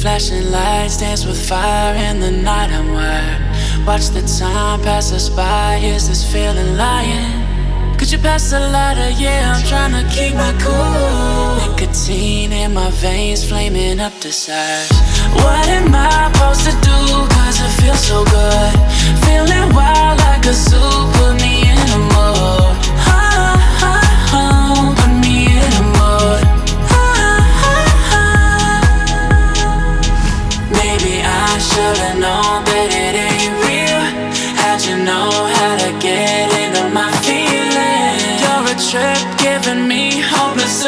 Flashing lights dance with fire in the night. I'm wired. Watch the time pass us by. Is this feeling lying? Could you pass the lighter? Yeah, I'm tryna keep my cool. Nicotine in my veins, flaming up desires. What am I supposed to do? Cause it feels so good. Feeling wild like a zoo. Put me in a mood. Put me in a mood. Maybe I should've known that it ain't real. How'd you know how to get into my feelings? You're a trip giving me hopeless